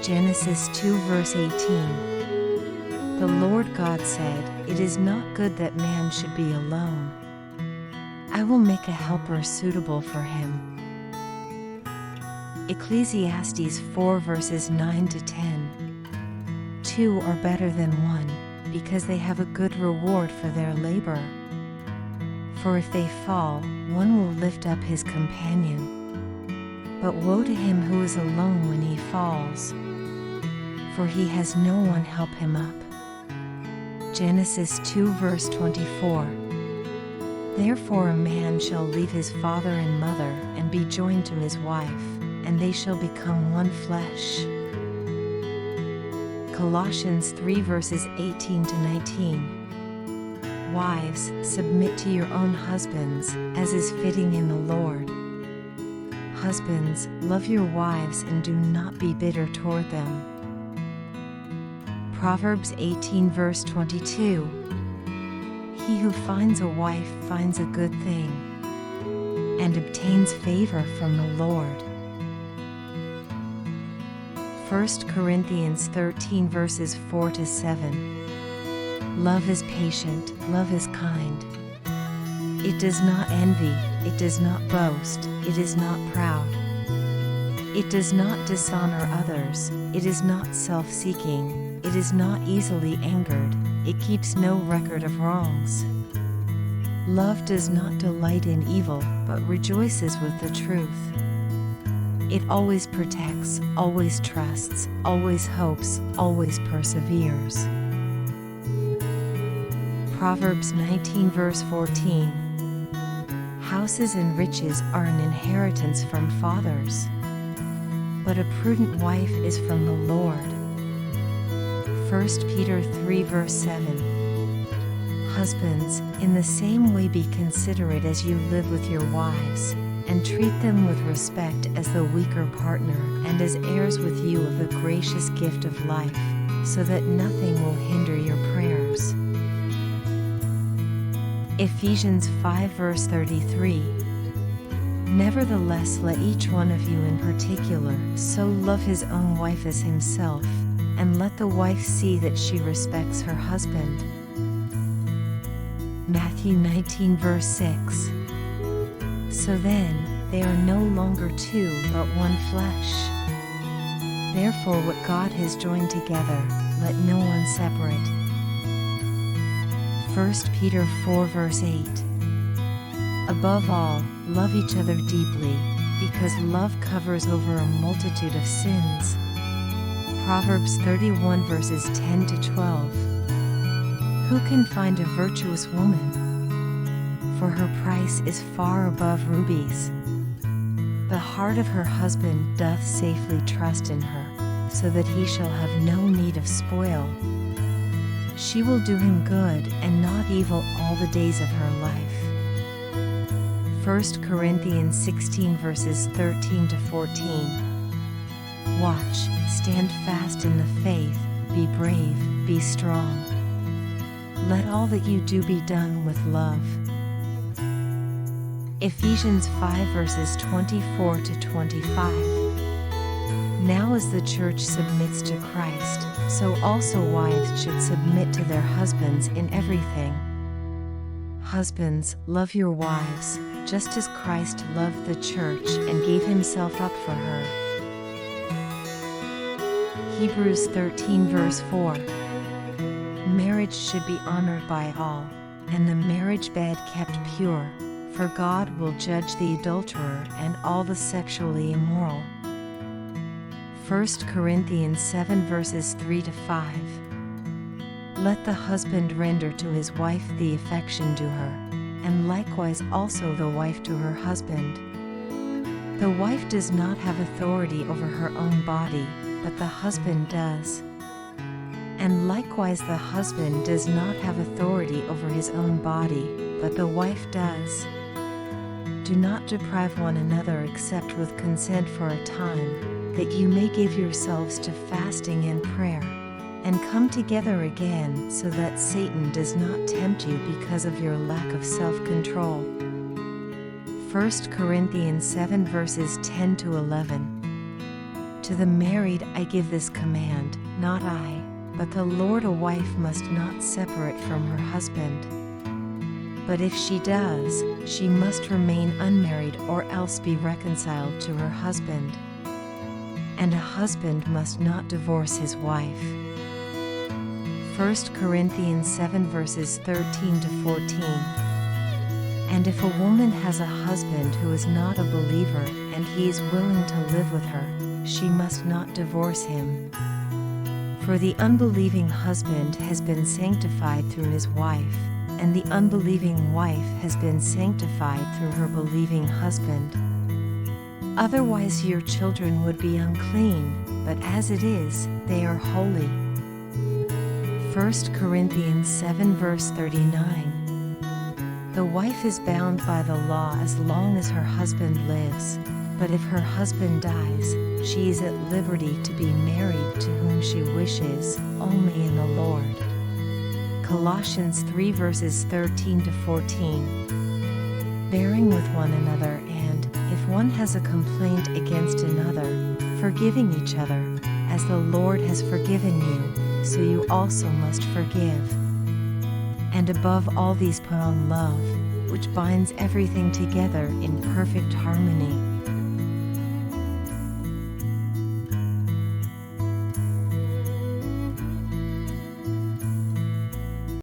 Genesis 2 verse 18. The Lord God said, "It is not good that man should be alone. I will make a helper suitable for him." Ecclesiastes 4 verses 9 to 10. Two are better than one, because they have a good reward for their labor. For if they fall, one will lift up his companion. But woe to him who is alone when he falls, for he has no one help him up. Genesis 2 verse 24. Therefore a man shall leave his father and mother, and be joined to his wife, and they shall become one flesh. Colossians 3 verses 18 to 19. Wives, submit to your own husbands, as is fitting in the Lord. Husbands, love your wives and do not be bitter toward them. Proverbs 18 verse 22. He who finds a wife finds a good thing, and obtains favor from the Lord. 1 Corinthians 13 verses 4 to 7. Love is patient, love is kind. It does not envy, it does not boast, it is not proud. It does not dishonor others, it is not self-seeking, it is not easily angered, it keeps no record of wrongs. Love does not delight in evil, but rejoices with the truth. It always protects, always trusts, always hopes, always perseveres. Proverbs 19 verse 14. Houses and riches are an inheritance from fathers, but a prudent wife is from the Lord. 1 Peter 3 verse 7. Husbands, in the same way be considerate as you live with your wives, and treat them with respect as the weaker partner and as heirs with you of the gracious gift of life, so that nothing will hinder your prayers. Ephesians 5 verse 33. Nevertheless, let each one of you in particular so love his own wife as himself, and let the wife see that she respects her husband. Matthew 19 verse 6. So then, they are no longer two but one flesh. Therefore what God has joined together, let no one separate. 1 Peter 4 verse 8. Above all, love each other deeply, because love covers over a multitude of sins. Proverbs 31 verses 10 to 12. Who can find a virtuous woman? For her price is far above rubies. The heart of her husband doth safely trust in her, so that he shall have no need of spoil. She will do him good and not evil all the days of her life. 1 Corinthians 16 verses 13 to 14. Watch, stand fast in the faith, be brave, be strong. Let all that you do be done with love. Ephesians 5 verses 24 to 25. Now as the church submits to Christ, so also wives should submit to their husbands in everything. Husbands, love your wives, just as Christ loved the church and gave himself up for her. Hebrews 13 verse 4. Marriage should be honored by all, and the marriage bed kept pure, for God will judge the adulterer and all the sexually immoral. 1 Corinthians 7 verses 3 to 5. Let the husband render to his wife the affection due her, and likewise also the wife to her husband. The wife does not have authority over her own body, but the husband does. And likewise the husband does not have authority over his own body, but the wife does. Do not deprive one another except with consent for a time, that you may give yourselves to fasting and prayer, and come together again so that Satan does not tempt you because of your lack of self-control. 1 Corinthians 7 verses 10 to 11. To the married I give this command, not I, but the Lord: a wife must not separate from her husband. But if she does, she must remain unmarried or else be reconciled to her husband. And a husband must not divorce his wife. 1 Corinthians 7 verses 13 to 14. And if a woman has a husband who is not a believer and he is willing to live with her, she must not divorce him. For the unbelieving husband has been sanctified through his wife, and the unbelieving wife has been sanctified through her believing husband. Otherwise your children would be unclean, but as it is, they are holy. 1 Corinthians 7 verse 39. The wife is bound by the law as long as her husband lives, but if her husband dies, she is at liberty to be married to whom she wishes, only in the Lord. Colossians 3 verses 13 to 14. Bearing with one another, and, if one has a complaint against another, forgiving each other, as the Lord has forgiven you, so you also must forgive. And above all these put on love, which binds everything together in perfect harmony.